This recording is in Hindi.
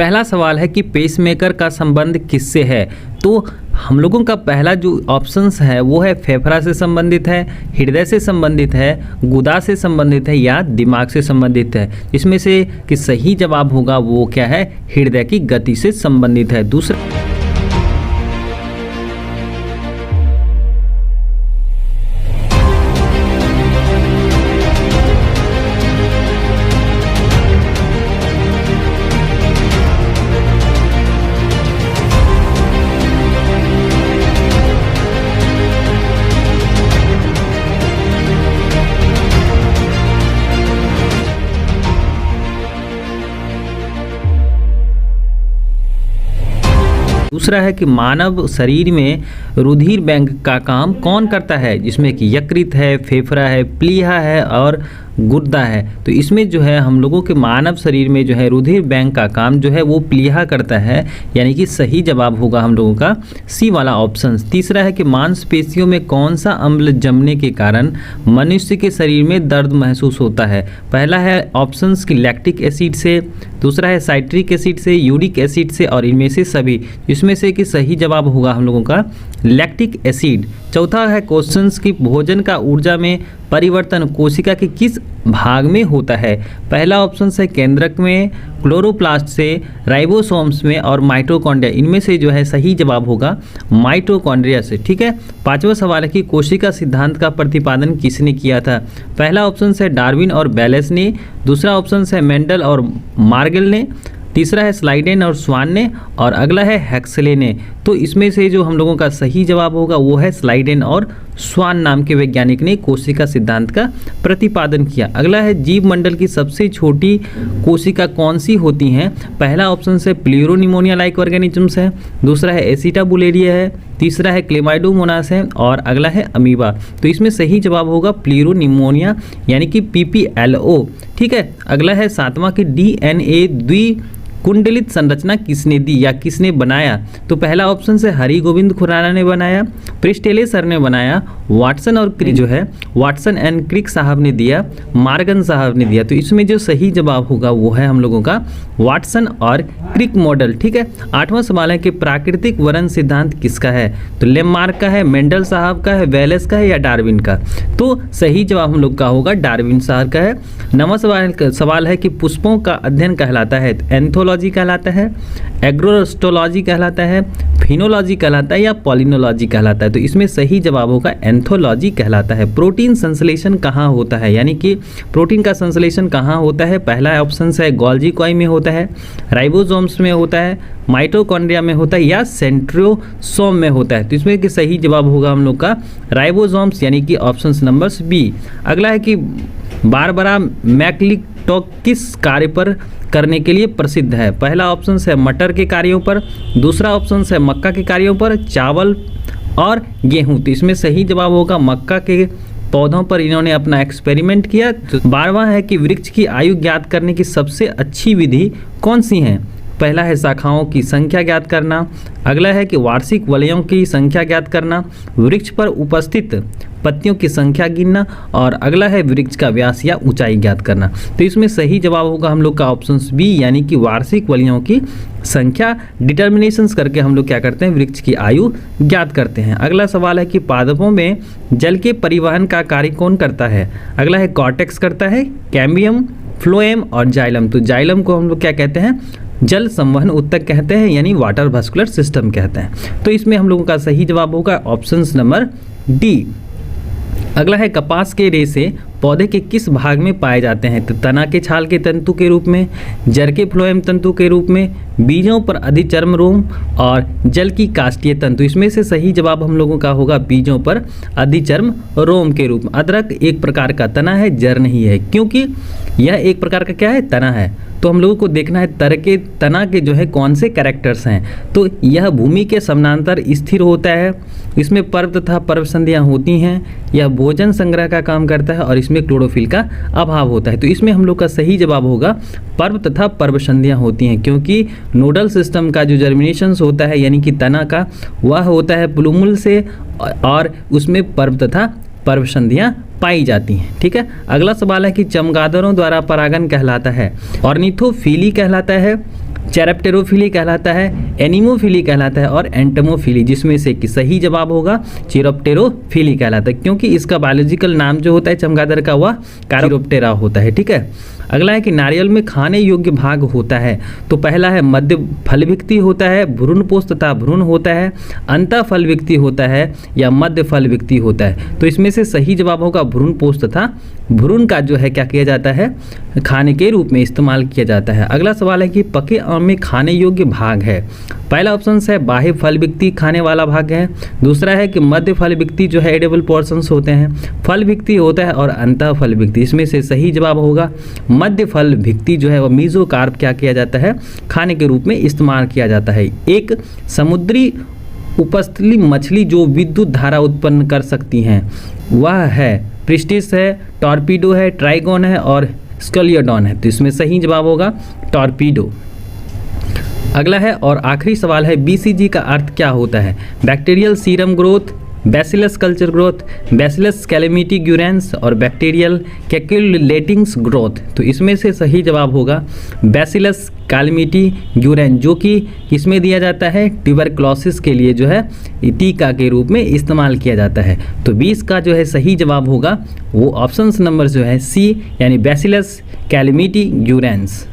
पहला सवाल है कि पेसमेकर का संबंध किससे है। तो हम लोगों का पहला जो ऑप्शंस है वो है फेफड़ा से संबंधित है, हृदय से संबंधित है, गुदा से संबंधित है या दिमाग से संबंधित है। इसमें से कि सही जवाब होगा वो क्या है, हृदय की गति से संबंधित है। दूसरा है कि मानव शरीर में रुधिर बैंक का काम कौन करता है, जिसमें कि यकृत है, फेफड़ा है, प्लीहा है और गुर्दा है। तो इसमें जो है हम लोगों के मानव शरीर में जो है रुधिर बैंक का काम जो है वो प्लीहा करता है, यानी कि सही जवाब होगा हम लोगों का सी वाला ऑप्शन। तीसरा है कि मांसपेशियों में कौन सा अम्ल जमने के कारण मनुष्य के शरीर में दर्द महसूस होता है। पहला है ऑप्शंस की लैक्टिक एसिड से, दूसरा है साइट्रिक एसिड से, यूरिक एसिड से और इनमें से सभी। इसमें से कि सही जवाब होगा हम लोगों का लैक्टिक एसिड। चौथा है क्वेश्चंस की भोजन का ऊर्जा में परिवर्तन कोशिका के किस भाग में होता है। पहला ऑप्शन है केंद्रक में, क्लोरोप्लास्ट से, राइबोसोम्स में और माइटोकॉन्ड्रिया। इनमें से जो है सही जवाब होगा माइटोकॉन्ड्रिया से। ठीक है। पांचवा सवाल है कि कोशिका सिद्धांत का प्रतिपादन किसने किया था। पहला ऑप्शन है डार्विन और बैलेस ने, दूसरा ऑप्शन है मेंडल और मार्गेल ने, तीसरा है स्लाइडेन और स्वान ने और अगला है हैक्सले ने। तो इसमें से जो हम लोगों का सही जवाब होगा वो है स्लाइडेन और स्वान नाम के वैज्ञानिक ने कोशिका सिद्धांत का प्रतिपादन किया। अगला है जीव मंडल की सबसे छोटी कोशिका कौन सी होती हैं। पहला ऑप्शन है प्लूरोनिमोनिया लाइक ऑर्गेनिजम्स है, दूसरा है एसिटाबुलेरिया है, तीसरा है क्लेमाइडोमोनास है और अगला है अमीबा। तो इसमें सही जवाब होगा प्लूरोनिमोनिया यानी कि PPLO। ठीक है। अगला है सातवां की DNA कुंडलित संरचना किसने दी या किसने बनाया। तो पहला ऑप्शन से हरि गोविंद खुराना ने बनाया, प्रिस्टेले सर ने बनाया, वाटसन और क्रिक जो है वाटसन एंड क्रिक साहब ने दिया, मार्गन साहब ने दिया। तो इसमें जो सही जवाब होगा वो है हम लोगों का वाटसन और क्रिक मॉडल। ठीक है। आठवां सवाल है कि प्राकृतिक वर्ण सिद्धांत किसका है। तो लेमार्क का है, मेंडल साहब का है, वेलेस का है या डार्विन का। तो सही जवाब हम लोग का होगा डार्विन साहब का है। नवा सवाल है कि पुष्पों का अध्ययन कहलाता है। एंथोलॉजी कहलाता है, एग्रोस्टोलॉजी कहलाता है, फिनोलॉजी कहलाता है या पॉलिनोलॉजी कहलाता है। तो इसमें सही जवाब होगा एंथोलॉजी कहलाता है। प्रोटीन संश्लेषण कहाँ होता है, यानी कि प्रोटीन का संश्लेषण कहाँ होता है। पहला ऑप्शन है गोल्जी कॉई में होता है, राइबोसोम्स में होता है, माइटोकॉन्ड्रिया में होता है या सेंट्रियोसोम में होता है। तो इसमें कि सही जवाब होगा हम लोग का राइबोसोम्स यानी कि ऑप्शन नंबर बी। अगला है कि बारबरा मैक्लिंटॉक किस कार्य पर करने के लिए प्रसिद्ध है। पहला ऑप्शन है मटर के कार्यों पर, दूसरा ऑप्शन है मक्का के कार्यों पर, चावल और गेहूं। तो इसमें सही जवाब होगा मक्का के पौधों पर इन्होंने अपना एक्सपेरिमेंट किया। तो 12वां है कि वृक्ष की आयु ज्ञात करने की सबसे अच्छी विधि कौन सी है। पहला है शाखाओं की संख्या ज्ञात करना, अगला है कि वार्षिक वलयों की संख्या ज्ञात करना, वृक्ष पर उपस्थित पत्तियों की संख्या गिनना और अगला है वृक्ष का व्यास या ऊंचाई ज्ञात करना। तो इसमें सही जवाब होगा हम लोग का ऑप्शन बी यानी कि वार्षिक वलयों की संख्या डिटर्मिनेशंस करके हम लोग क्या करते हैं, वृक्ष की आयु ज्ञात करते हैं। अगला सवाल है कि पादपों में जल के परिवहन का कार्य कौन करता है। अगला है कॉर्टेक्स करता है, कैम्बियम, फ्लोएम और जाइलम। तो जाइलम को हम लोग क्या कहते हैं, जल संवहन उत्तक कहते हैं यानी वाटर वास्कुलर सिस्टम कहते हैं। तो इसमें हम लोगों का सही जवाब होगा ऑप्शन नंबर डी। अगला है कपास के रेशे पौधे के किस भाग में पाए जाते हैं। तो तना के छाल के तंतु के रूप में, जड़ के फ्लोएम तंतु के रूप में, बीजों पर अधिचर्म रोम और जल की काष्ठीय तंतु। इसमें से सही जवाब हम लोगों का होगा बीजों पर अधिचर्म रोम के रूप में। अदरक एक प्रकार का तना है, जड़ नहीं है, क्योंकि यह एक प्रकार का क्या है, तना है। तो हम लोगों को देखना है तना के जो है कौन से कैरेक्टर्स हैं। तो यह भूमि के समानांतर स्थिर होता है, इसमें पर्व तथा पर्व संधियाँ होती हैं, यह भोजन संग्रह का काम करता है और इसमें क्लोरोफिल का अभाव होता है। तो इसमें हम लोग का सही जवाब होगा पर्व तथा पर्व संधियाँ होती हैं, क्योंकि नोडल सिस्टम का जो जर्मिनेशन होता है यानी कि तना का, वह होता है प्लूमुल से और उसमें पर्व तथा पर्व संधियाँ पाई जाती हैं। ठीक है। अगला सवाल है कि चमगादड़ों द्वारा परागण कहलाता है, ऑर्निथोफिली कहलाता है, चेरेप्टेरोफिली कहलाता है, एनीमोफिली कहलाता है और एंटमोफिली, जिसमें से कि सही जवाब होगा चेरेप्टेरोफिली कहलाता है, क्योंकि इसका बायोलॉजिकल नाम जो होता है चमगादड़ का वह कैरोप्टेरा होता है। ठीक है, अगला है कि नारियल में खाने योग्य भाग होता है। तो पहला है मध्य फलविक्ति होता है, भ्रूणपोष तथा भ्रूण होता है, अंतः फलविक्ति होता है या मध्य फलविक्ति होता है। तो इसमें से सही जवाब होगा भ्रूणपोष तथा भ्रूण का जो है क्या किया जाता है, खाने के रूप में इस्तेमाल किया जाता है। अगला सवाल है कि पके आम में खाने योग्य भाग है। पहला ऑप्शन है बाह्य फलविक्ति खाने वाला भाग है, दूसरा है कि मध्य फलविक्ति जो है एडिबल पोर्शंस होते हैं, फलविक्ति होता है और अंतः फलविक्ति। इसमें से सही जवाब होगा मध्य फलविक्ति जो है वह मीजोकार्प क्या किया जाता है, खाने के रूप में इस्तेमाल किया जाता है। एक समुद्री उपस्थली मछली जो विद्युत धारा उत्पन्न कर सकती हैं वह है प्रिस्टिस है, टॉर्पीडो है, ट्राइगोन है और स्कलियोडॉन है। तो इसमें सही जवाब होगा टॉर्पीडो। अगला है और आखिरी सवाल है बीसीजी का अर्थ क्या होता है। Bacterial serum growth, bacillus culture growth, bacillus calamity ग्यूरेंस और बैक्टीरियल कैक्युलेटिंग्स ग्रोथ। तो इसमें से सही जवाब होगा बैसिलस कैलेमिटी ग्यूरेंस, जो कि इसमें दिया जाता है ट्यूबरक्लोसिस के लिए जो है टीका के रूप में इस्तेमाल किया जाता है। तो 20 का जो है सही जवाब होगा वो ऑप्शन नंबर जो है सी, यानी बैसिलस कैलेमिटी ग्यूरेंस।